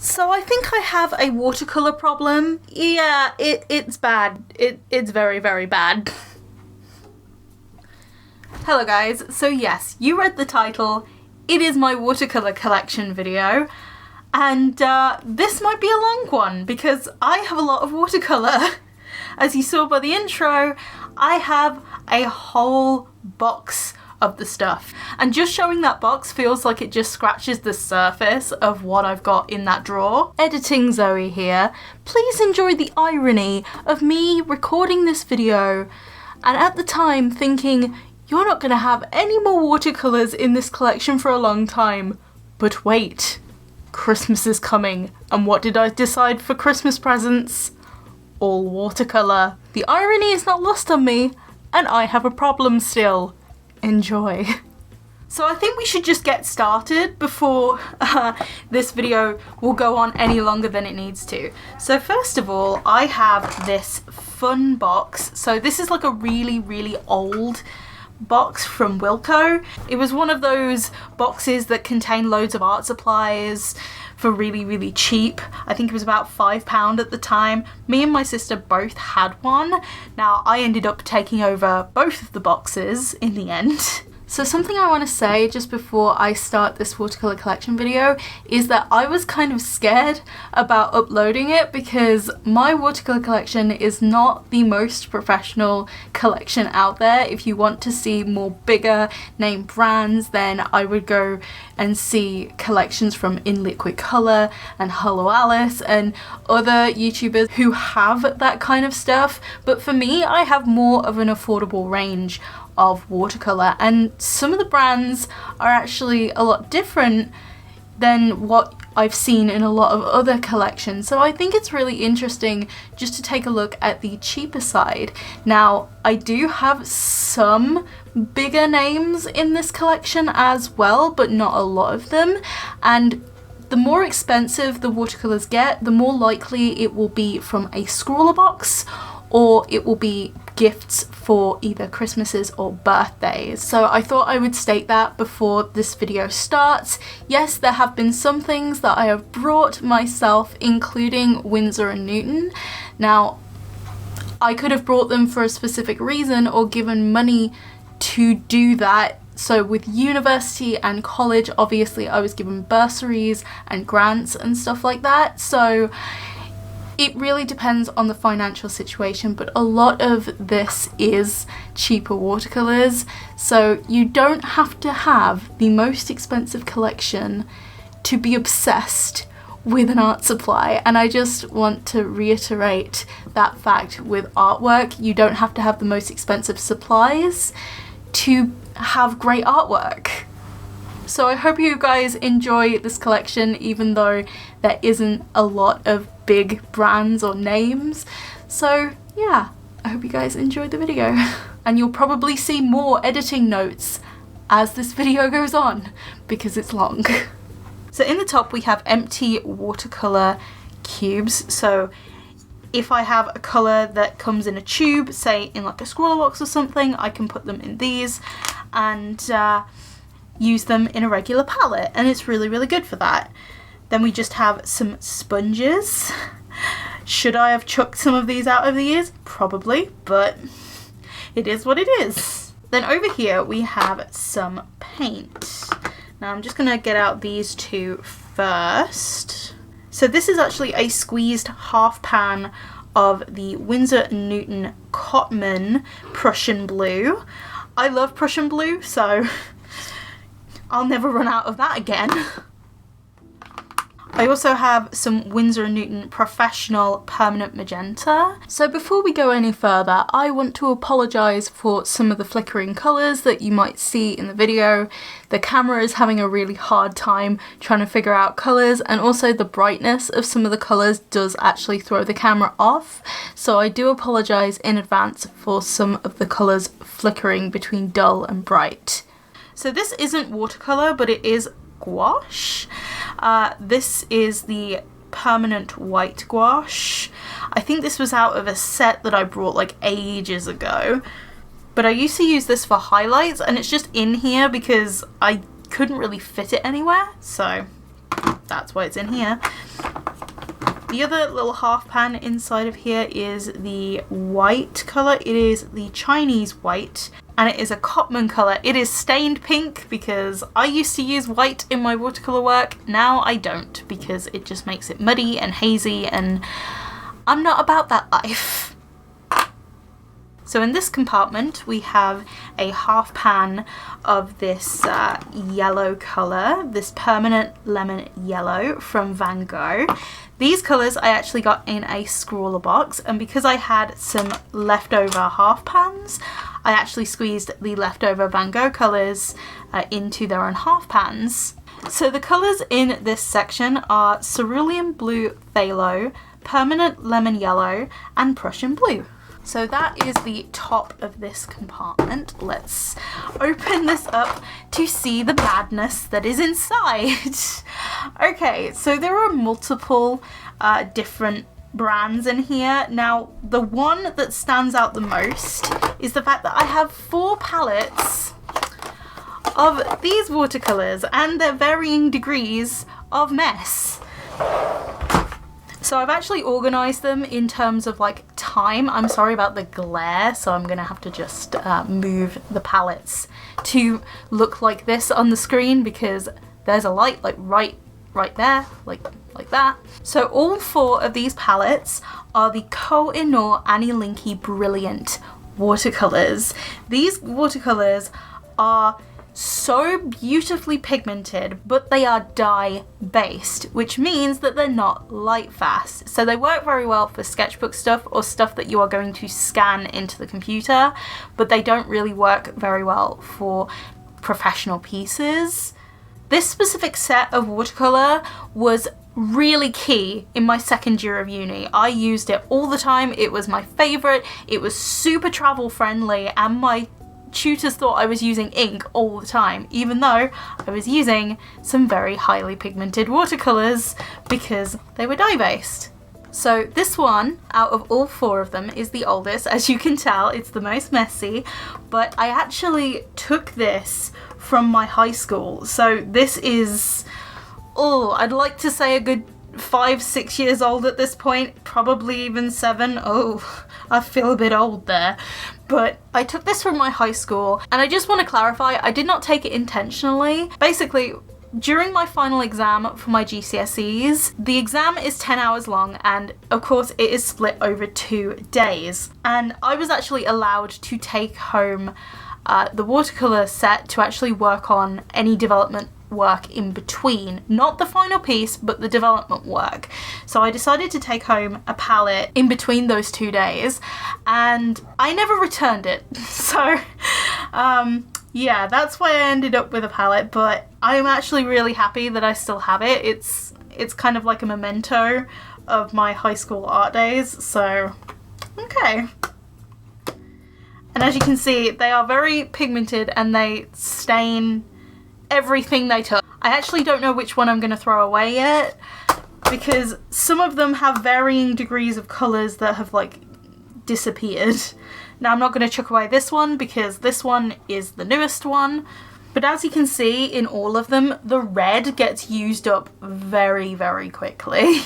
So I think I have a watercolour problem. Yeah, it's bad. It's very, very bad. Hello guys, so yes, you read the title. It is my watercolour collection video. And this might be a long one because I have a lot of watercolour. As you saw by the intro, I have a whole box of the stuff. And just showing that box feels like it just scratches the surface of what I've got in that drawer. Editing Zoe here. Please enjoy the irony of me recording this video and at the time thinking, you're not going to have any more watercolours in this collection for a long time. But wait, Christmas is coming, and what did I decide for Christmas presents? All watercolour. The irony is not lost on me, and I have a problem still. Enjoy. So I think we should just get started before this video will go on any longer than it needs to. So first of all, I have this fun box. So this is like a really, really old box from Wilko. It was one of those boxes that contain loads of art supplies for really, really cheap. I think it was about £5 at the time. Me and my sister both had one. Now I ended up taking over both of the boxes in the end. So something I want to say just before I start this watercolour collection video is that I was kind of scared about uploading it because my watercolour collection is not the most professional collection out there. If you want to see more bigger name brands, then I would go and see collections from In Liquid Colour and Hello Alice and other YouTubers who have that kind of stuff. But for me, I have more of an affordable range of watercolour, and some of the brands are actually a lot different than what I've seen in a lot of other collections. So I think it's really interesting just to take a look at the cheaper side. Now, I do have some bigger names in this collection as well, but not a lot of them. And the more expensive the watercolours get, the more likely it will be from a scrawler box, or it will be gifts for either Christmases or birthdays. So I thought I would state that before this video starts. Yes, there have been some things that I have brought myself, including Winsor & Newton. Now, I could have brought them for a specific reason or given money to do that. So with university and college, obviously I was given bursaries and grants and stuff like that. So it really depends on the financial situation, but a lot of this is cheaper watercolours, so you don't have to have the most expensive collection to be obsessed with an art supply. And I just want to reiterate that fact with artwork. You don't have to have the most expensive supplies to have great artwork. So I hope you guys enjoy this collection, even though there isn't a lot of big brands or names. So yeah, I hope you guys enjoyed the video. And you'll probably see more editing notes as this video goes on because it's long. So in the top we have empty watercolour cubes. So if I have a colour that comes in a tube, say in like a scrawler box or something, I can put them in these and use them in a regular palette, and it's really, really good for that. Then we just have some sponges. Should I have chucked some of these out over the years? Probably, but it is what it is. Then over here we have some paint. Now I'm just gonna get out these two first. So this is actually a squeezed half pan of the Winsor & Newton Cotman Prussian Blue. I love Prussian Blue, so I'll never run out of that again. I also have some Winsor & Newton Professional Permanent Magenta. So before we go any further, I want to apologise for some of the flickering colours that you might see in the video. The camera is having a really hard time trying to figure out colours, and also the brightness of some of the colours does actually throw the camera off. So I do apologise in advance for some of the colours flickering between dull and bright. So this isn't watercolour, but it is gouache. This is the permanent white gouache. I think this was out of a set that I brought like ages ago, but I used to use this for highlights, and it's just in here because I couldn't really fit it anywhere, so that's why it's in here. The other little half pan inside of here is the white colour. It is the Chinese white, and it is a Cotman colour. It is stained pink because I used to use white in my watercolour work. Now I don't, because it just makes it muddy and hazy, and I'm not about that life. So in this compartment we have a half pan of this yellow colour, this permanent lemon yellow from Van Gogh. These colours I actually got in a scrawler box, and because I had some leftover half pans, I actually squeezed the leftover Van Gogh colours into their own half pans. So the colours in this section are cerulean blue phthalo, permanent lemon yellow, and Prussian blue. So that is the top of this compartment. Let's open this up to see the madness that is inside. Okay, so there are multiple different brands in here. Now, the one that stands out the most is the fact that I have 4 palettes of these watercolours and their varying degrees of mess. So I've actually organised them in terms of like time. I'm sorry about the glare, so I'm gonna have to just move the palettes to look like this on the screen, because there's a light like right there, like that. So all 4 of these palettes are the Koh-i-Noor Annie Linky Brilliant watercolours. These watercolours are so beautifully pigmented, but they are dye based, which means that they're not light fast. So they work very well for sketchbook stuff or stuff that you are going to scan into the computer, but they don't really work very well for professional pieces. This specific set of watercolor was really key in my second year of uni. I used it all the time. It was my favorite. It was super travel friendly, and my tutors thought I was using ink all the time, even though I was using some very highly pigmented watercolors because they were dye based. So this one, out of all 4 of them, is the oldest. As you can tell, it's the most messy, but I actually took this from my high school. So this is, I'd like to say a good 5-6 years old at this point, probably even 7. I feel a bit old there. But I took this from my high school, and I just want to clarify, I did not take it intentionally. Basically, during my final exam for my GCSEs, the exam is 10 hours long, and of course it is split over 2 days. And I was actually allowed to take home the watercolour set to actually work on any development work in between, not the final piece, but the development work. So I decided to take home a palette in between those 2 days, and I never returned it. So yeah, that's why I ended up with a palette, but I'm actually really happy that I still have it. It's kind of like a memento of my high school art days, so okay. And as you can see, they are very pigmented and they stain everything they touch. I actually don't know which one I'm going to throw away yet, because some of them have varying degrees of colours that have like disappeared. Now I'm not going to chuck away this one because this one is the newest one, but as you can see in all of them, the red gets used up very, very quickly.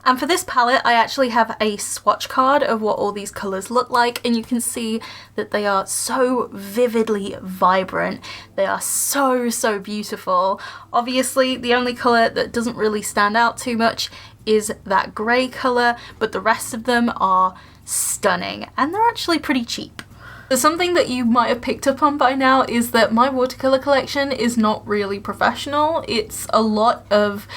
And for this palette, I actually have a swatch card of what all these colours look like, and you can see that they are so vividly vibrant. They are so, so beautiful. Obviously, the only colour that doesn't really stand out too much is that grey colour, but the rest of them are stunning, and they're actually pretty cheap. So something that you might have picked up on by now is that my watercolour collection is not really professional. It's a lot of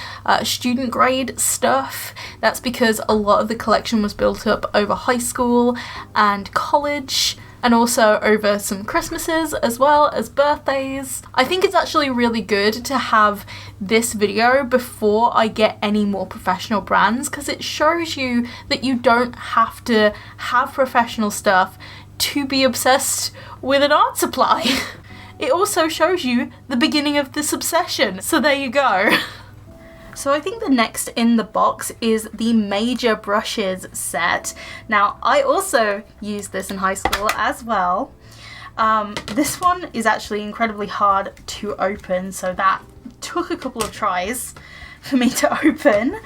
student grade stuff. That's because a lot of the collection was built up over high school and college, and also over some Christmases as well as birthdays. I think it's actually really good to have this video before I get any more professional brands, because it shows you that you don't have to have professional stuff to be obsessed with an art supply. It also shows you the beginning of this obsession, so there you go. So I think the next in the box is the Major Brushes set. Now, I also used this in high school as well. This one is actually incredibly hard to open, so that took a couple of tries for me to open.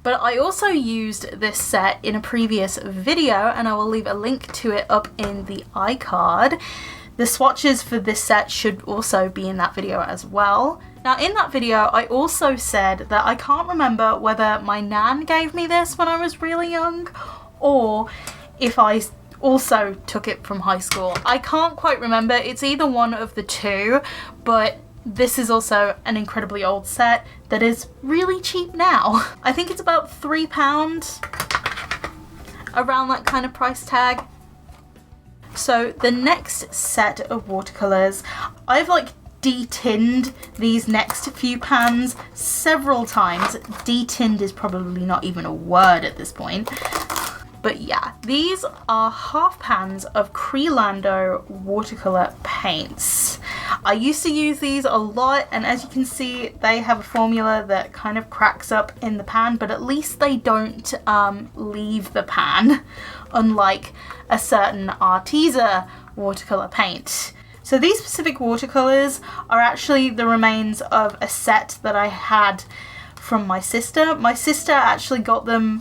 But I also used this set in a previous video, and I will leave a link to it up in the iCard. The swatches for this set should also be in that video as well. Now in that video, I also said that I can't remember whether my nan gave me this when I was really young, or if I also took it from high school. I can't quite remember, it's either one of the two, but this is also an incredibly old set that is really cheap now. I think it's about £3, around that kind of price tag. So the next set of watercolours, I've like de-tinned these next few pans several times. De-tinned is probably not even a word at this point. But yeah, these are half pans of Creelando watercolour paints. I used to use these a lot, and as you can see, they have a formula that kind of cracks up in the pan, but at least they don't leave the pan, unlike a certain Arteza watercolour paint. So these specific watercolours are actually the remains of a set that I had from my sister. My sister actually got a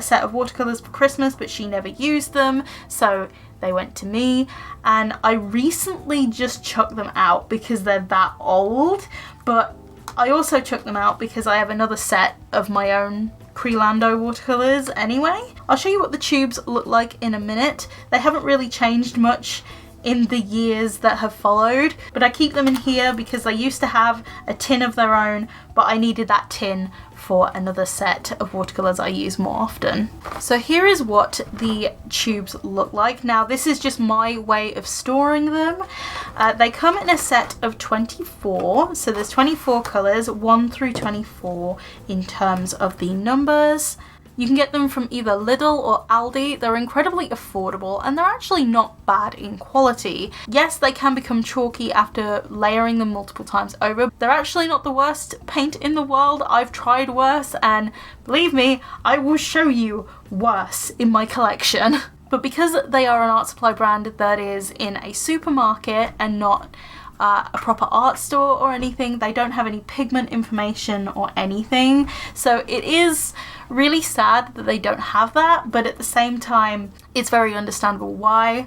set of watercolours for Christmas, but she never used them, so they went to me, and I recently just chucked them out because they're that old, but I also chucked them out because I have another set of my own Creelando watercolours anyway. I'll show you what the tubes look like in a minute. They haven't really changed much in the years that have followed, but I keep them in here because they used to have a tin of their own, but I needed that tin for another set of watercolours I use more often. So here is what the tubes look like. Now this is just my way of storing them. They come in a set of 24, so there's 24 colours, 1 through 24 in terms of the numbers. You can get them from either Lidl or Aldi. They're incredibly affordable and they're actually not bad in quality. Yes, they can become chalky after layering them multiple times over. They're actually not the worst paint in the world. I've tried worse, and believe me, I will show you worse in my collection. But because they are an art supply brand that is in a supermarket and not a proper art store or anything, they don't have any pigment information or anything. So it is really sad that they don't have that, but at the same time, it's very understandable why.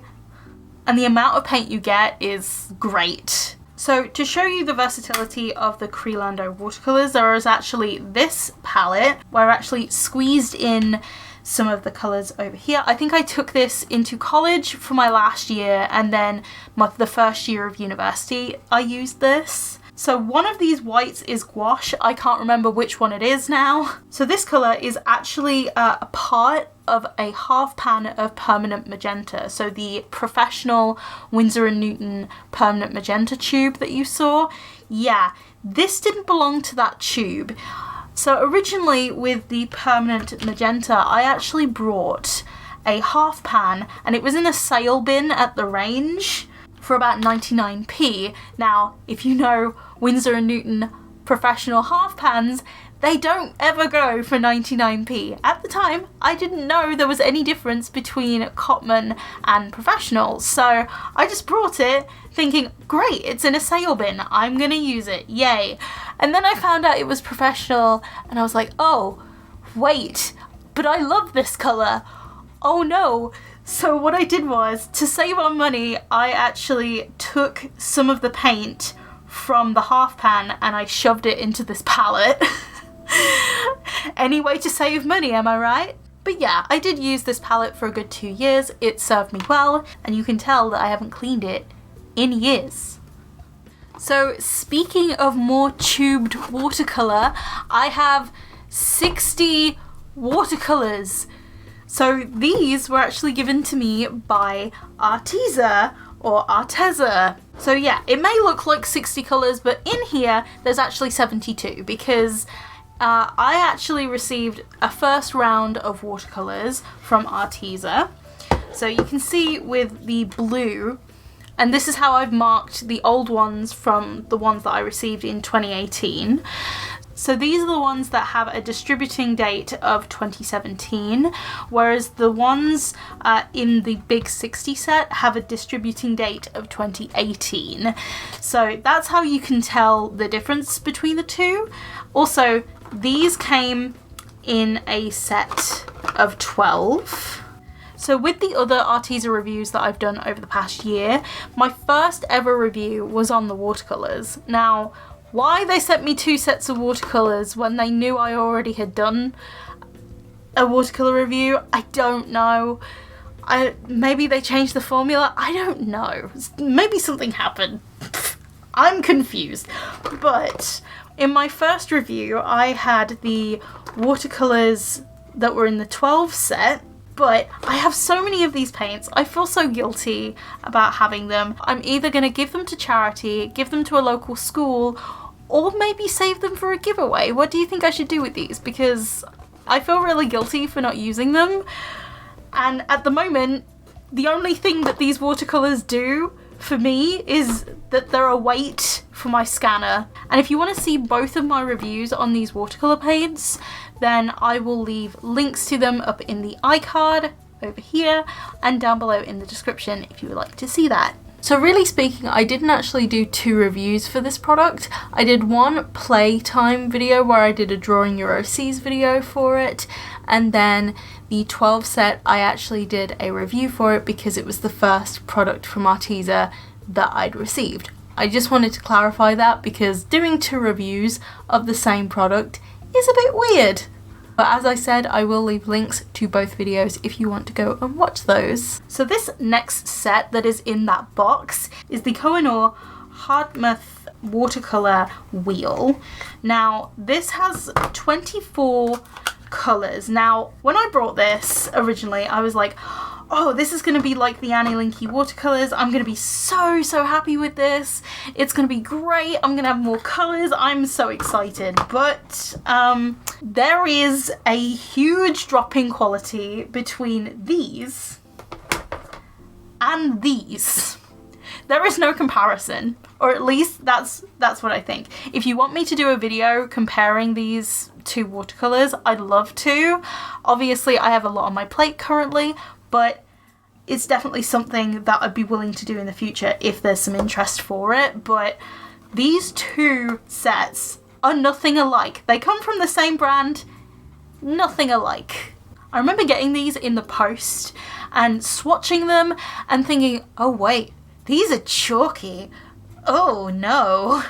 And the amount of paint you get is great. So to show you the versatility of the Creelando watercolours, there is actually this palette where I actually squeezed in some of the colours over here. I think I took this into college for my last year, and then the first year of university I used this. So one of these whites is gouache. I can't remember which one it is now. So this colour is actually a part of a half pan of permanent magenta. So the professional Winsor & Newton permanent magenta tube that you saw. Yeah, this didn't belong to that tube. So originally with the permanent magenta, I actually brought a half pan, and it was in a sale bin at the range for about 99p. Now, if you know Winsor & Newton professional half pans, they don't ever go for 99p. At the time, I didn't know there was any difference between Cotman and professional, so I just brought it thinking, great, it's in a sale bin, I'm gonna use it, yay. And then I found out it was professional, and I was like, oh, wait, but I love this colour. Oh no. So what I did was, to save on money, I actually took some of the paint from the half pan and I shoved it into this palette. Any way to save money, am I right? But yeah, I did use this palette for a good 2 years. It served me well, and you can tell that I haven't cleaned it in years. So speaking of more tubed watercolour, I have 60 watercolours. So these were actually given to me by Arteza or Arteza. So yeah, it may look like 60 colours, but in here there's actually 72 because I actually received a first round of watercolours from Arteza. So you can see with the blue, and this is how I've marked the old ones from the ones that I received in 2018. So these are the ones that have a distributing date of 2017, whereas the ones in the Big 60 set have a distributing date of 2018. So that's how you can tell the difference between the two. Also, these came in a set of 12. So with the other Arteza reviews that I've done over the past year, my first ever review was on the watercolours. Now, why they sent me 2 sets of watercolours when they knew I already had done a watercolour review, I don't know. Maybe they changed the formula, I don't know. Maybe something happened. I'm confused. But in my first review, I had the watercolours that were in the 12 set, but I have so many of these paints, I feel so guilty about having them. I'm either going to give them to charity, give them to a local school, or maybe save them for a giveaway. What do you think I should do with these? Because I feel really guilty for not using them. And at the moment, the only thing that these watercolours do for me is that they're a weight for my scanner. And if you want to see both of my reviews on these watercolour paints, then I will leave links to them up in the iCard over here and down below in the description if you would like to see that. So really speaking, I didn't actually do 2 reviews for this product. I did one playtime video where I did a Drawing Your OCs video for it, and then the 12 set I actually did a review for it because it was the first product from Arteza that I'd received. I just wanted to clarify that because doing 2 reviews of the same product is a bit weird. But as I said, I will leave links to both videos if you want to go and watch those. So this next set that is in that box is the Koh-i-Noor Hardtmuth watercolour wheel. Now this has 24 colours. Now when I brought this originally, I was like, oh, this is going to be like the Annie Linky watercolours. I'm going to be so happy with this. It's going to be great. I'm going to have more colours. I'm so excited. But there is a huge drop in quality between these and these. There is no comparison, or at least that's what I think. If you want me to do a video comparing these 2 watercolours, I'd love to. Obviously, I have a lot on my plate currently, but it's definitely something that I'd be willing to do in the future if there's some interest for it. But these 2 sets are nothing alike. They come from the same brand, nothing alike. I remember getting these in the post and swatching them and thinking, oh wait, these are chalky. Oh no.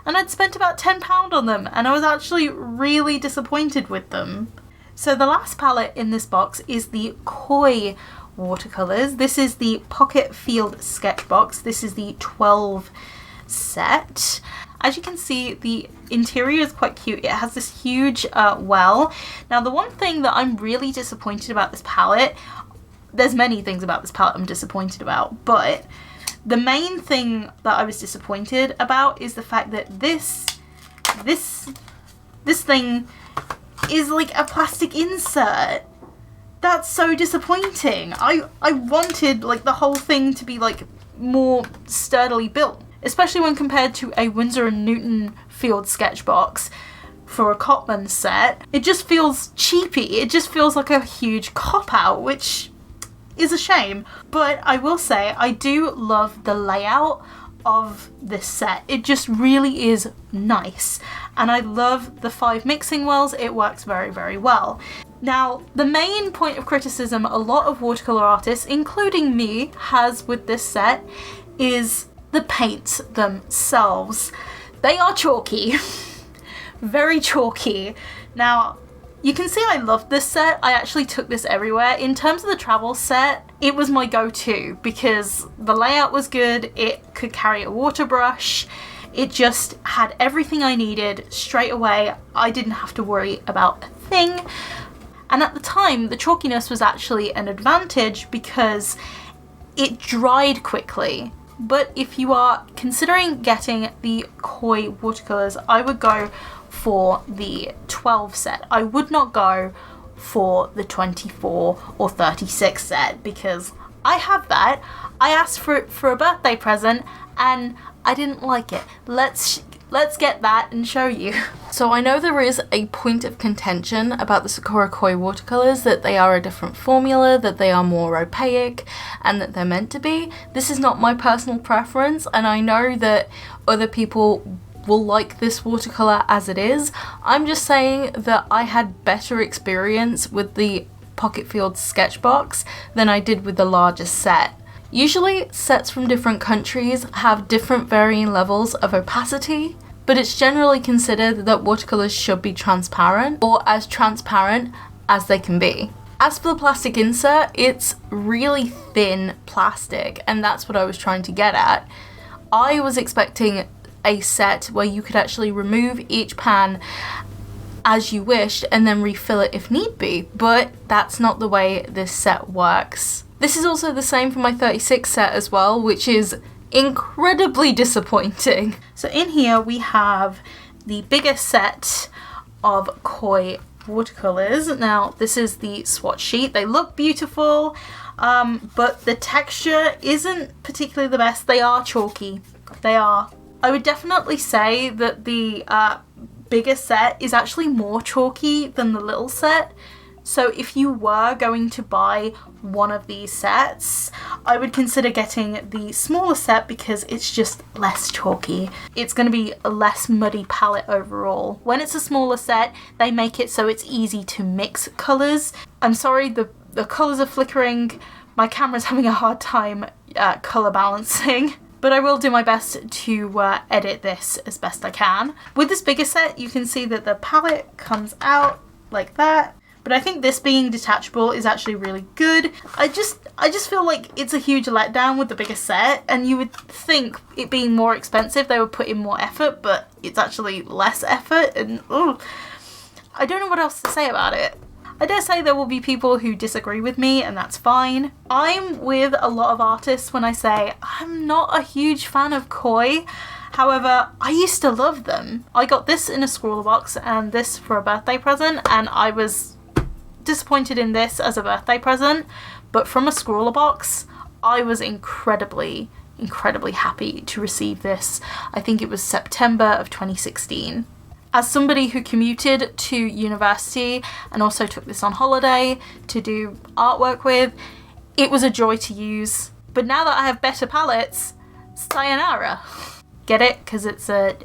And I'd spent about £10 on them and I was actually really disappointed with them. So the last palette in this box is the Koi watercolours. This is the Pocket Field Sketchbox. This is the 12 set. As you can see, the interior is quite cute. It has this huge well. Now the one thing that I'm really disappointed about this palette, there's many things about this palette I'm disappointed about, but the main thing that I was disappointed about is the fact that this thing is like a plastic insert. That's so disappointing. I wanted like the whole thing to be like more sturdily built, especially when compared to a Winsor & Newton field sketchbox for a Cotman set. It just feels cheapy. It just feels like a huge cop-out, which is a shame. But I will say I do love the layout of this set. It just really is nice, and I love the 5 mixing wells. It works very well. Now the main point of criticism a lot of watercolour artists, including me, has with this set is the paints themselves. They are chalky. Very chalky. Now you can see I love this set. I actually took this everywhere. In terms of the travel set, it was my go-to because the layout was good, it could carry a water brush, it just had everything I needed straight away. I didn't have to worry about a thing. And at the time, the chalkiness was actually an advantage because it dried quickly. But if you are considering getting the Koi watercolours, I would go for the 12 set. I would not go for the 24 or 36 set because I have that. I asked for it for a birthday present and I didn't like it. Let's get that and show you. So I know there is a point of contention about the Sakura Koi watercolours, that they are a different formula, that they are more opaque, and that they're meant to be. This is not my personal preference, and I know that other people will like this watercolour as it is. I'm just saying that I had better experience with the Pocket Field Sketchbox than I did with the larger set. Usually sets from different countries have different varying levels of opacity, but it's generally considered that watercolours should be transparent, or as transparent as they can be. As for the plastic insert, it's really thin plastic, and that's what I was trying to get at. I was expecting a set where you could actually remove each pan as you wished and then refill it if need be, but that's not the way this set works. This is also the same for my 36 set as well, which is incredibly disappointing. So in here we have the bigger set of Koi watercolours. Now this is the swatch sheet. They look beautiful, but the texture isn't particularly the best. They are chalky. They are. I would definitely say that the bigger set is actually more chalky than the little set. So if you were going to buy one of these sets, I would consider getting the smaller set because it's just less chalky. It's going to be a less muddy palette overall. When it's a smaller set, they make it so it's easy to mix colours. I'm sorry, the colours are flickering. My camera's having a hard time colour balancing. But I will do my best to edit this as best I can. With this bigger set, you can see that the palette comes out like that. But I think this being detachable is actually really good. I just feel like it's a huge letdown with the bigger set, and you would think it being more expensive they would put in more effort, but it's actually less effort, and I don't know what else to say about it. I dare say there will be people who disagree with me, and that's fine. I'm with a lot of artists when I say I'm not a huge fan of Koi. However, I used to love them. I got this in a scrawler box and this for a birthday present, and I was disappointed in this as a birthday present, but from a scrawler box, I was incredibly happy to receive this. I think it was September of 2016. As somebody who commuted to university and also took this on holiday to do artwork with, it was a joy to use. But now that I have better palettes, sayonara. Get it? Because it's a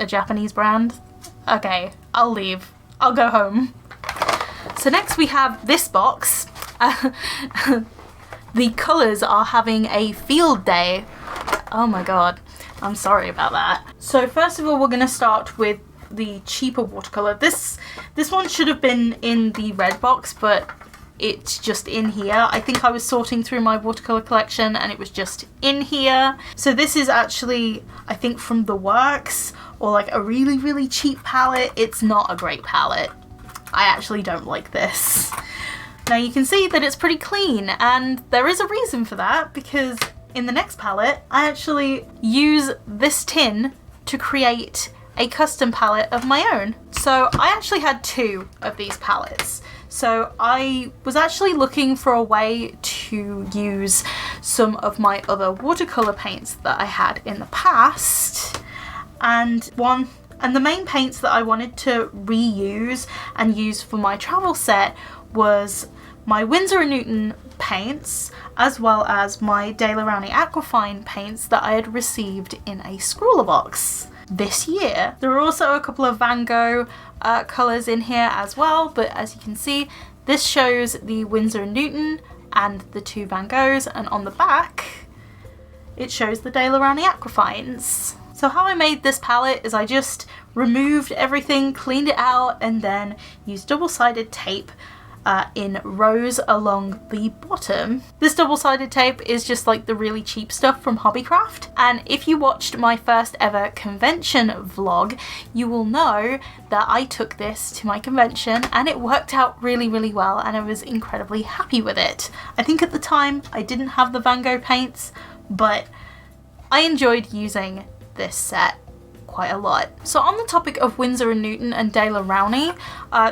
Japanese brand? Okay, I'll leave. I'll go home. So next we have this box. The colours are having a field day. Oh my god, I'm sorry about that. So first of all, we're going to start with the cheaper watercolour. This one should have been in the red box, but it's just in here. I think I was sorting through my watercolour collection and it was just in here. So this is actually, I think, from The Works, or like a really cheap palette. It's not a great palette. I actually don't like this. Now you can see that it's pretty clean, and there is a reason for that, because in the next palette I actually use this tin to create a custom palette of my own. So I actually had two of these palettes. So I was actually looking for a way to use some of my other watercolour paints that I had in the past, and the main paints that I wanted to reuse and use for my travel set was my Winsor & Newton paints, as well as my Daler-Rowney Aquafine paints that I had received in a scrawler box this year. There are also a couple of Van Gogh colours in here as well, but as you can see, this shows the Winsor & Newton and the two Van Goghs, and on the back it shows the Daler-Rowney Aquafines. So how I made this palette is I just removed everything, cleaned it out, and then used double-sided tape in rows along the bottom. This double-sided tape is just like the really cheap stuff from Hobbycraft, and if you watched my first ever convention vlog, you will know that I took this to my convention and it worked out really well, and I was incredibly happy with it. I think at the time I didn't have the Van Gogh paints, but I enjoyed using this set quite a lot. So on the topic of Winsor & Newton and Daler-Rowney,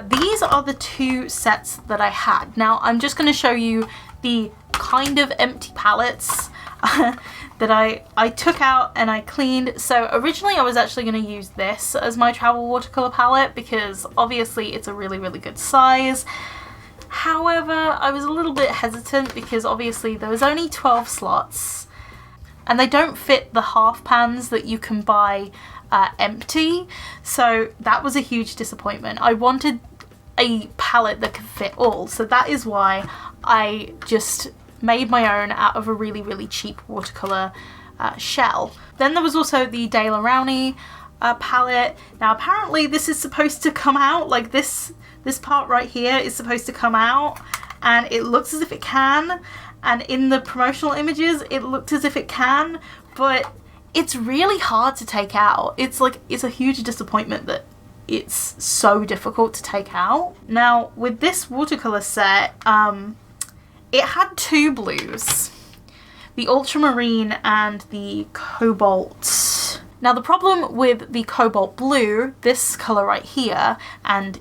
these are the two sets that I had. Now I'm just going to show you the kind of empty palettes that I took out and I cleaned. So originally I was actually going to use this as my travel watercolor palette because obviously it's a really good size. However, I was a little bit hesitant because obviously there was only 12 slots and they don't fit the half pans that you can buy empty, so that was a huge disappointment. I wanted a palette that could fit all, so that is why I just made my own out of a really, really cheap watercolour shell. Then there was also the Daler Rowney palette. Now apparently this is supposed to come out, like this part right here is supposed to come out, and it looks as if it can, and in the promotional images it looked as if it can, but it's really hard to take out. It's a huge disappointment that it's so difficult to take out. Now with this watercolour set, it had two blues, the ultramarine and the cobalt. Now the problem with the cobalt blue, this colour right here, and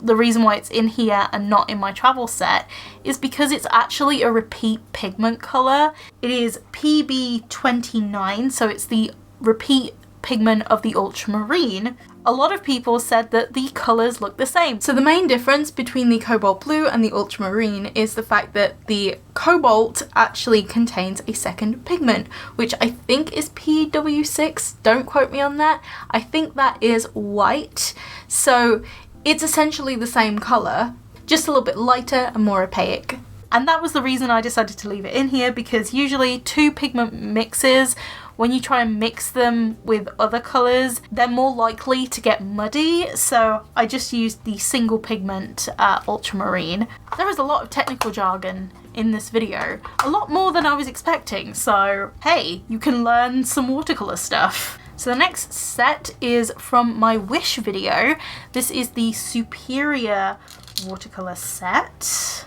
the reason why it's in here and not in my travel set, is because it's actually a repeat pigment colour. It is PB29, so it's the repeat pigment of the ultramarine. A lot of people said that the colours look the same. So the main difference between the cobalt blue and the ultramarine is the fact that the cobalt actually contains a second pigment, which I think is PW6, don't quote me on that. I think that is white. So it's essentially the same colour, just a little bit lighter and more opaque. And that was the reason I decided to leave it in here, because usually two pigment mixes, when you try and mix them with other colours, they're more likely to get muddy, so I just used the single pigment ultramarine. There is a lot of technical jargon in this video, a lot more than I was expecting, so hey, you can learn some watercolour stuff. So the next set is from my Wish video. This is the Superior watercolour set.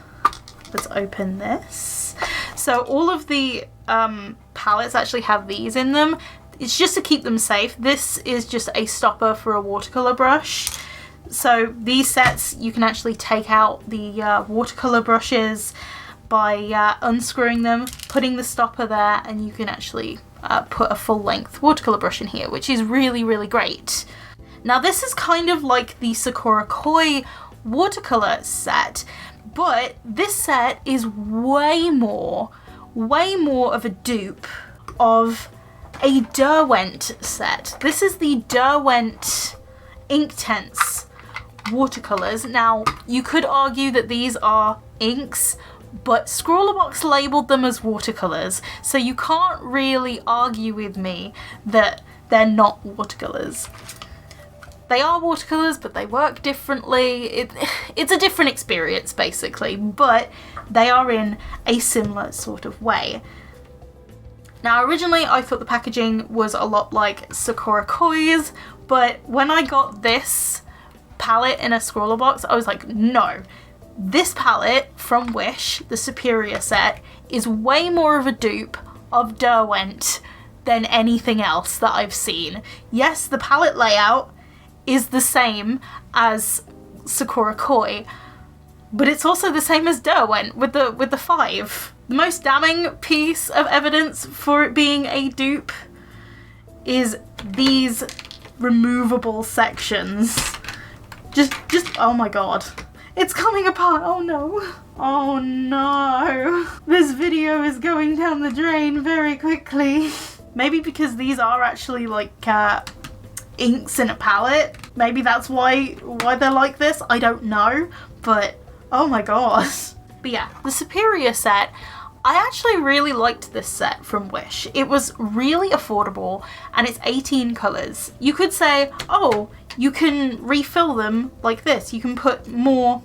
Let's open this. So all of the palettes actually have these in them. It's just to keep them safe. This is just a stopper for a watercolour brush. So these sets, you can actually take out the watercolour brushes by unscrewing them, putting the stopper there, and you can actually put a full length watercolour brush in here, which is really, really great. Now this is kind of like the Sakura Koi watercolour set, but this set is way more of a dupe of a Derwent set. This is the Derwent Inktense watercolours. Now you could argue that these are inks, but Scrawlerbox labelled them as watercolours, so you can't really argue with me that they're not watercolours. They are watercolours, but they work differently. It's a different experience basically, but they are in a similar sort of way. Now originally I thought the packaging was a lot like Sakura Koi's, but when I got this palette in a Scrawlerbox, I was like, no. This palette from Wish, the Superior set, is way more of a dupe of Derwent than anything else that I've seen. Yes, the palette layout is the same as Sakura Koi, but it's also the same as Derwent with the 5. The most damning piece of evidence for it being a dupe is these removable sections. Just oh my god. It's coming apart, oh no. Oh no. This video is going down the drain very quickly. Maybe because these are actually like inks in a palette. Maybe that's why they're like this, I don't know. But oh my god. But yeah, the Superior set, I actually really liked this set from Wish. It was really affordable and it's 18 colours. You could say, oh, you can refill them like this. You can put more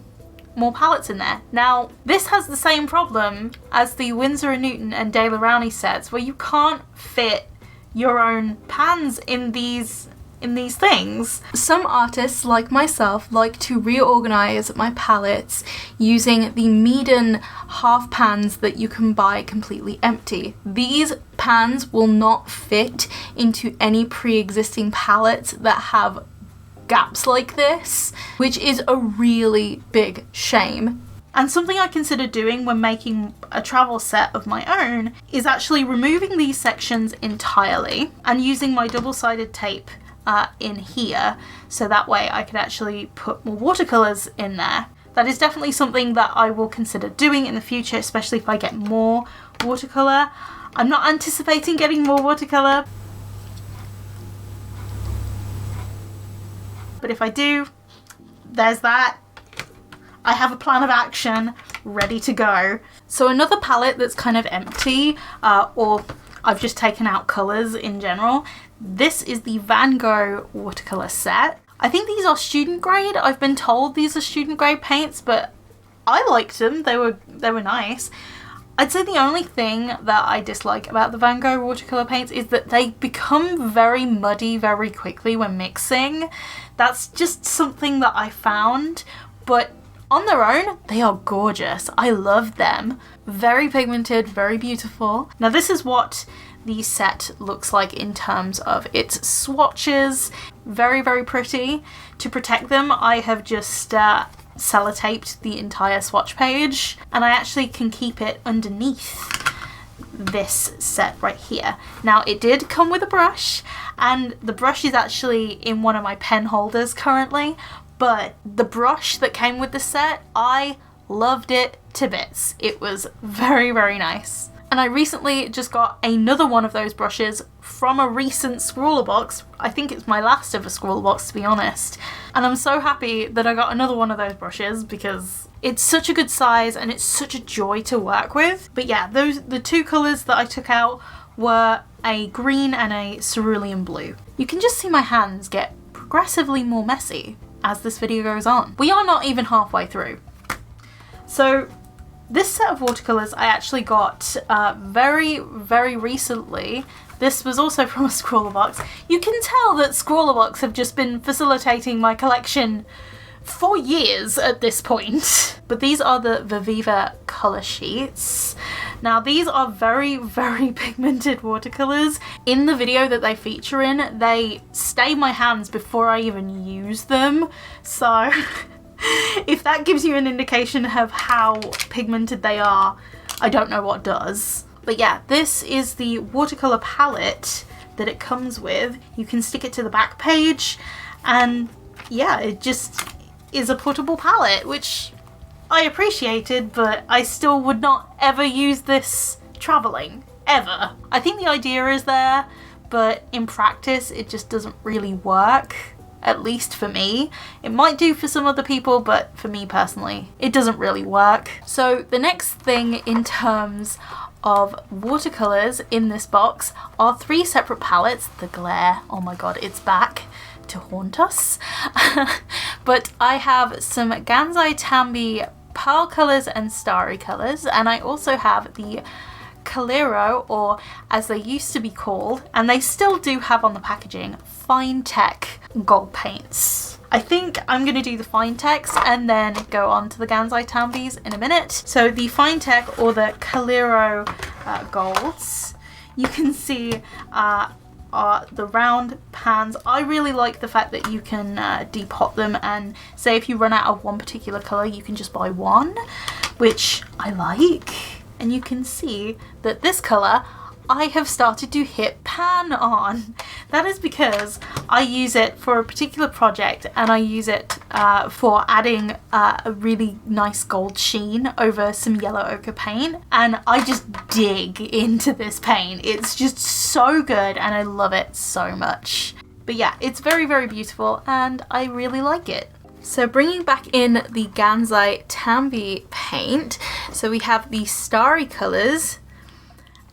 palettes in there. Now, this has the same problem as the Winsor & Newton and Daler Rowney sets, where you can't fit your own pans in these things. Some artists, like myself, like to reorganize my palettes using the Meeden half pans that you can buy completely empty. These pans will not fit into any pre-existing palettes that have gaps like this, which is a really big shame. And something I consider doing when making a travel set of my own is actually removing these sections entirely and using my double-sided tape in here, so that way I could actually put more watercolours in there. That is definitely something that I will consider doing in the future, especially if I get more watercolour. I'm not anticipating getting more watercolour. but if I do, there's that. I have a plan of action ready to go. So another palette that's kind of empty, or I've just taken out colours in general. This is the Van Gogh watercolour set. I think these are student grade. I've been told these are student grade paints, but I liked them. They were nice. I'd say the only thing that I dislike about the Van Gogh watercolour paints is that they become very muddy very quickly when mixing. That's just something that I found, but on their own, they are gorgeous. I love them. Very pigmented, very beautiful. Now this is what the set looks like in terms of its swatches. Very, very pretty. To protect them, I have just sellotaped the entire swatch page, and I actually can keep it underneath this set right here. Now it did come with a brush, and the brush is actually in one of my pen holders currently, but the brush that came with the set, I loved it to bits. It was very, very nice. And I recently just got another one of those brushes from a recent Scrawler box. I think it's my last of a Scrawler box, to be honest. And I'm so happy that I got another one of those brushes because it's such a good size and it's such a joy to work with. But yeah, the two colours that I took out were a green and a cerulean blue. You can just see my hands get progressively more messy as this video goes on. We are not even halfway through. So this set of watercolours I actually got very, very recently. This was also from a Scrawler box. You can tell that Scrawler box have just been facilitating my collection for years at this point. But these are the Viviva colour sheets. Now these are very, very pigmented watercolours. In the video that they feature in, they stain my hands before I even use them. So if that gives you an indication of how pigmented they are, I don't know what does. But yeah, this is the watercolour palette that it comes with. You can stick it to the back page, and yeah, it just is a portable palette, which I appreciated, but I still would not ever use this travelling, ever. I think the idea is there, but in practice it just doesn't really work. At least for me. It might do for some other people, but for me personally, it doesn't really work. So the next thing in terms of watercolours in this box are 3 separate palettes. The glare, oh my god, it's back to haunt us. But I have some Gansai Tambi Pearl colours and Starry colours, and I also have the Calero, or as they used to be called, and they still do have on the packaging, Fine Tech gold paints. I think I'm going to do the Fine Techs and then go on to the Gansai Tambis in a minute. So the Fine Tech, or the Calero golds, you can see are the round pans. I really like the fact that you can depot them, and say if you run out of one particular colour you can just buy one, which I like. And you can see that this colour I have started to hit pan on. That is because I use it for a particular project, and I use it for adding a really nice gold sheen over some yellow ochre paint, and I just dig into this paint. It's just so good and I love it so much. But yeah, it's very, very beautiful and I really like it. So bringing back in the Gansai Tambi paint, so we have the Starry colours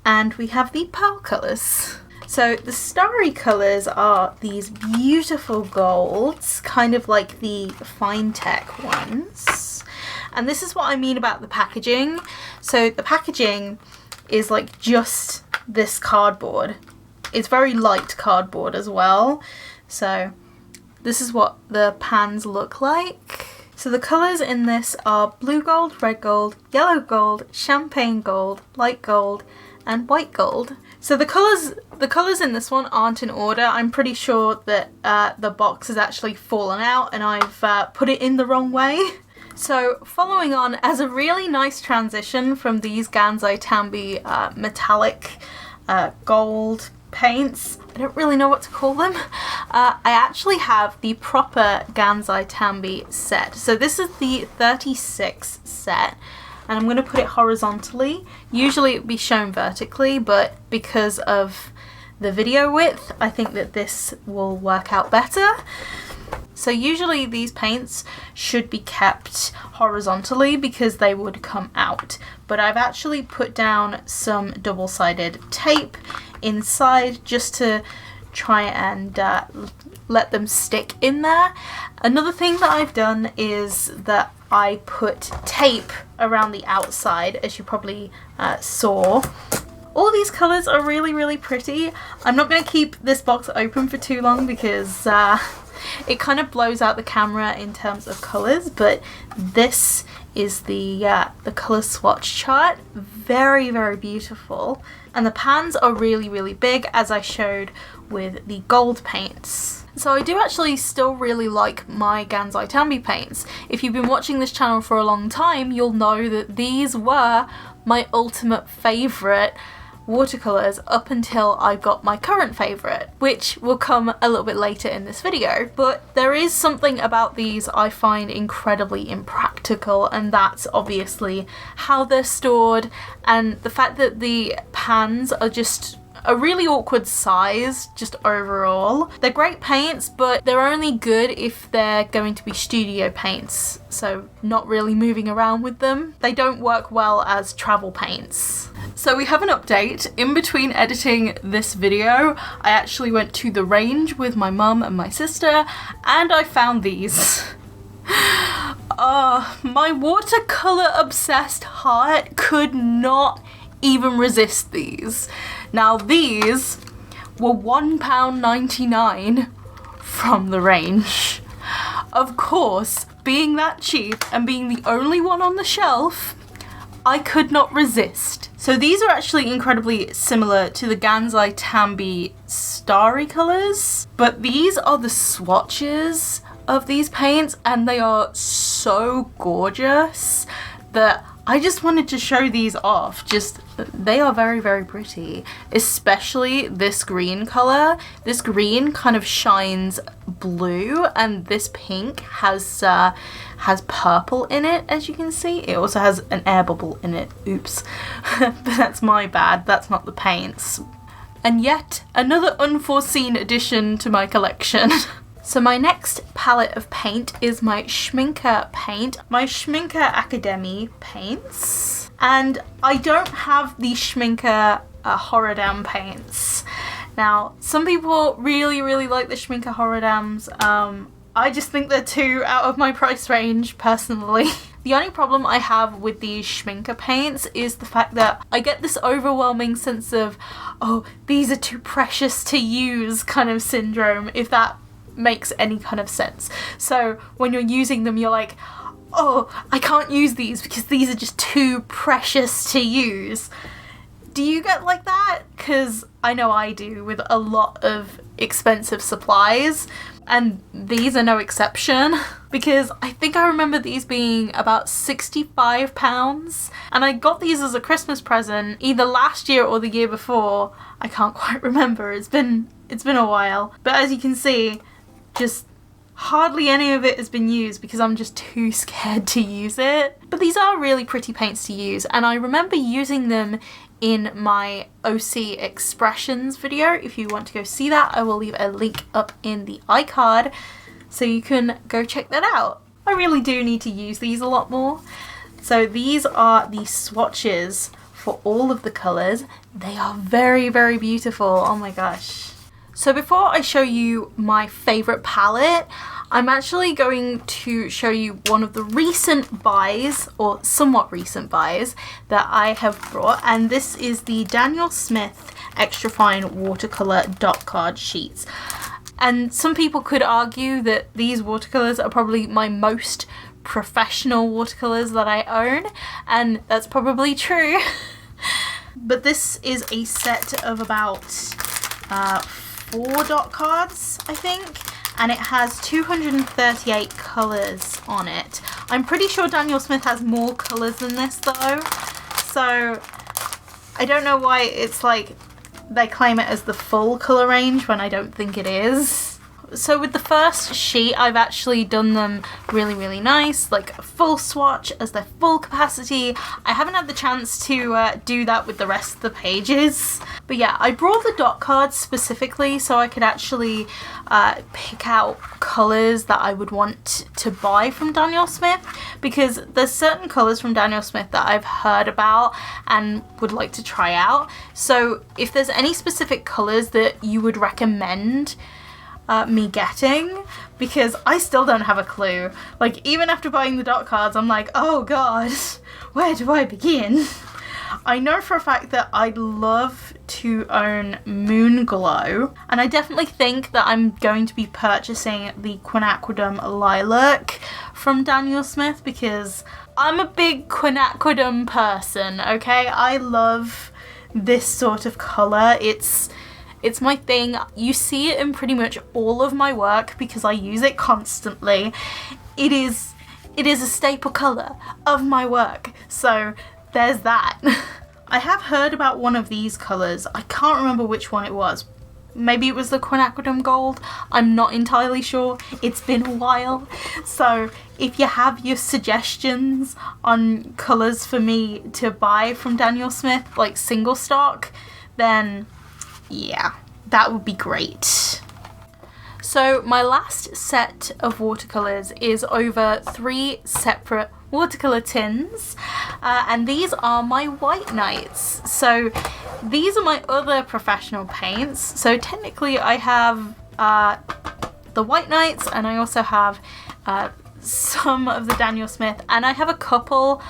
and we have the Pearl colours. So the Starry colours are these beautiful golds, kind of like the Fine Tech ones. And this is what I mean about the packaging. So the packaging is like just this cardboard. It's very light cardboard as well. So this is what the pans look like. So the colours in this are blue gold, red gold, yellow gold, champagne gold, light gold, and white gold. So the colours in this one aren't in order. I'm pretty sure that the box has actually fallen out and I've put it in the wrong way. So following on, as a really nice transition from these Gansai Tambi metallic gold paints, I don't really know what to call them, I actually have the proper Gansai Tambi set. So this is the 36 set, and I'm going to put it horizontally. Usually it would be shown vertically, but because of the video width, I think that this will work out better. So usually these paints should be kept horizontally because they would come out, but I've actually put down some double-sided tape inside just to try and let them stick in there. Another thing that I've done is that I put tape around the outside, as you probably saw. All these colours are really, really pretty. I'm not going to keep this box open for too long because it kind of blows out the camera in terms of colours, but this is the colour swatch chart. Very, very beautiful. And the pans are really, really big, as I showed with the gold paints. So I do actually still really like my Gansai Tambi paints. If you've been watching this channel for a long time, you'll know that these were my ultimate favourite watercolours up until I got my current favourite, which will come a little bit later in this video. But there is something about these I find incredibly impractical, and that's obviously how they're stored and the fact that the pans are just a really awkward size just overall. They're great paints, but they're only good if they're going to be studio paints, so not really moving around with them. They don't work well as travel paints. So we have an update. In between editing this video, I actually went to the range with my mum and my sister, and I found these. My watercolor obsessed heart could not even resist these. Now these were £1.99 from the range. Of course, being that cheap and being the only one on the shelf, I could not resist. So these are actually incredibly similar to the Gansai Tambi starry colours, but these are the swatches of these paints and they are so gorgeous that I just wanted to show these off. They are very, very pretty, especially this green colour. This green kind of shines blue and this pink has purple in it, as you can see. It also has an air bubble in it. Oops. But that's my bad. That's not the paints. And yet another unforeseen addition to my collection. So my next palette of paint is my Schminke paint, my Schminke Academy paints. And I don't have the Schminke Horodam paints. Now, some people really, really like the Schminke Horodams. I just think they're too out of my price range, personally. The only problem I have with these Schminke paints is the fact that I get this overwhelming sense of, oh, these are too precious to use kind of syndrome, if that makes any kind of sense. So when you're using them, you're like, oh, I can't use these because these are just too precious to use. Do you get like that? Because I know I do with a lot of expensive supplies, and these are no exception, because I think I remember these being about £65, and I got these as a Christmas present either last year or the year before. I can't quite remember. It's been a while. But as you can see, just hardly any of it has been used because I'm just too scared to use it. But these are really pretty paints to use, and I remember using them in my OC Expressions video. If you want to go see that, I will leave a link up in the iCard so you can go check that out. I really do need to use these a lot more. So these are the swatches for all of the colours. They are very, very beautiful. Oh my gosh. So before I show you my favourite palette, I'm actually going to show you one of the recent buys, or somewhat recent buys, that I have brought, and this is the Daniel Smith Extra Fine Watercolour Dot Card Sheets. And some people could argue that these watercolours are probably my most professional watercolours that I own, and that's probably true. But this is a set of about 4 dot cards, I think, and it has 238 colours on it. I'm pretty sure Daniel Smith has more colours than this though, so I don't know why it's like they claim it as the full colour range when I don't think it is. So with the first sheet, I've actually done them really nice, like a full swatch as their full capacity. I haven't had the chance to do that with the rest of the pages. But yeah, I brought the dot cards specifically so I could actually pick out colours that I would want to buy from Daniel Smith, because there's certain colours from Daniel Smith that I've heard about and would like to try out. So if there's any specific colours that you would recommend me getting, because I still don't have a clue. Like, even after buying the dot cards, I'm like, oh god, where do I begin? I know for a fact that I'd love to own Moon Glow, and I definitely think that I'm going to be purchasing the Quinacridone Lilac from Daniel Smith, because I'm a big Quinacridone person, okay? I love this sort of colour. It's my thing. You see it in pretty much all of my work because I use it constantly. It is a staple colour of my work. So there's that. I have heard about one of these colours. I can't remember which one it was. Maybe it was the Quinacridone Gold. I'm not entirely sure. It's been a while. So if you have your suggestions on colours for me to buy from Daniel Smith, like single stock, then yeah, that would be great. So my last set of watercolours is over 3 separate watercolour tins, and these are my White Nights. So these are my other professional paints. So technically I have the White Nights, and I also have some of the Daniel Smith, and I have a couple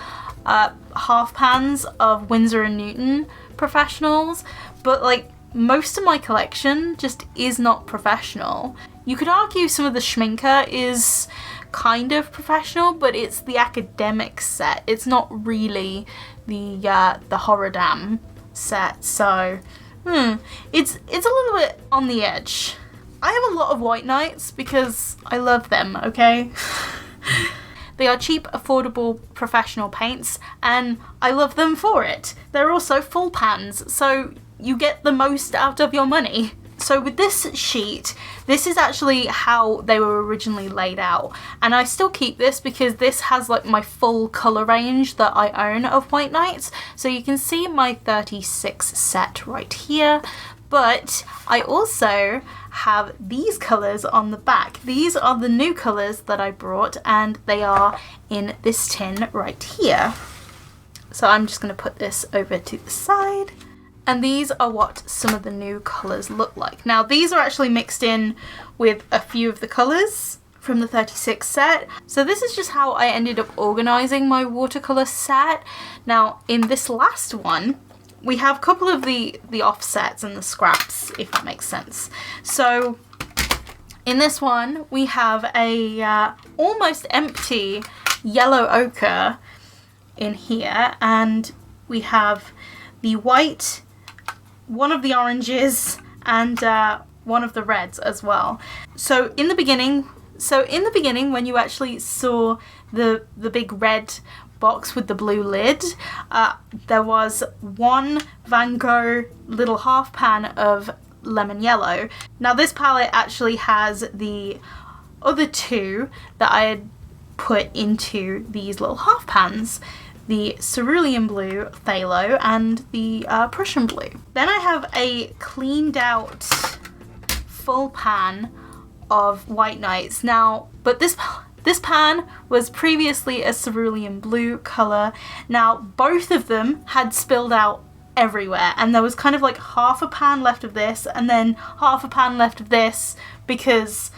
half pans of Winsor & Newton professionals, but like most of my collection just is not professional. You could argue some of the Schminker is kind of professional, but it's the academic set. It's not really the Horror-Dam set, so it's a little bit on the edge. I have a lot of White Nights because I love them, okay? They are cheap, affordable, professional paints, and I love them for it. They're also full pans, so you get the most out of your money. So with this sheet, this is actually how they were originally laid out, and I still keep this because this has like my full colour range that I own of White Nights. So you can see my 36 set right here, but I also have these colours on the back. These are the new colours that I brought, and they are in this tin right here. So I'm just going to put this over to the side. And these are what some of the new colours look like. Now these are actually mixed in with a few of the colours from the 36 set. So this is just how I ended up organising my watercolour set. Now in this last one, we have a couple of the offsets and the scraps, if that makes sense. So in this one, we have a almost empty yellow ochre in here, and we have the white, one of the oranges, and one of the reds as well. So in the beginning, when you actually saw the big red box with the blue lid, there was one Van Gogh little half pan of lemon yellow. Now this palette actually has the other two that I had put into these little half pans, the cerulean blue phthalo and the Prussian blue. Then I have a cleaned out full pan of White Nights. Now, but this pan was previously a cerulean blue colour. Now both of them had spilled out everywhere, and there was kind of like half a pan left of this and then half a pan left of this because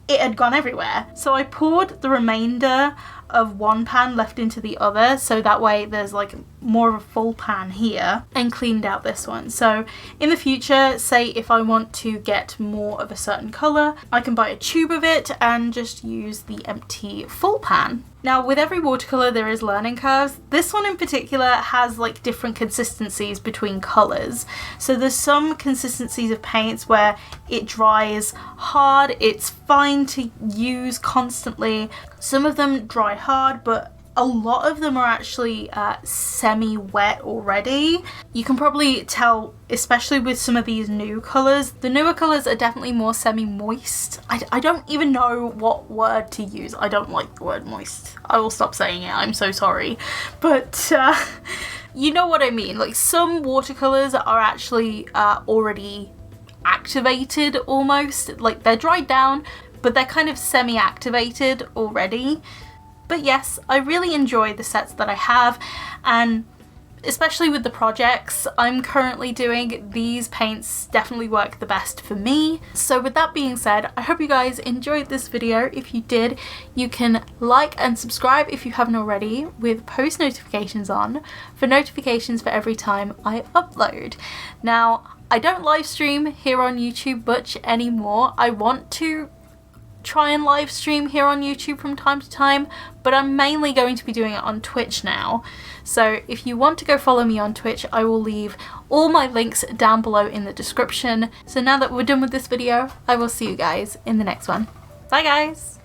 it had gone everywhere. So I poured the remainder of one pan left into the other, so that way there's like more of a full pan here, and cleaned out this one. So in the future, say if I want to get more of a certain colour, I can buy a tube of it and just use the empty full pan. Now with every watercolour there is learning curves. This one in particular has like different consistencies between colours. So there's some consistencies of paints where it dries hard, it's fine to use constantly. Some of them dry hard, but a lot of them are actually semi-wet already. You can probably tell, especially with some of these new colours. The newer colours are definitely more semi-moist. I don't even know what word to use. I don't like the word moist. I will stop saying it, I'm so sorry. But you know what I mean. Like, some watercolours are actually already activated almost. Like, they're dried down, but they're kind of semi-activated already. But yes, I really enjoy the sets that I have, and especially with the projects I'm currently doing, these paints definitely work the best for me. So with that being said, I hope you guys enjoyed this video. If you did, you can like and subscribe if you haven't already, with post notifications on for notifications for every time I upload. Now, I don't live stream here on YouTube much anymore. I want to try and live stream here on YouTube from time to time, but I'm mainly going to be doing it on Twitch now. So if you want to go follow me on Twitch, I will leave all my links down below in the description. So now that we're done with this video, I will see you guys in the next one. Bye guys!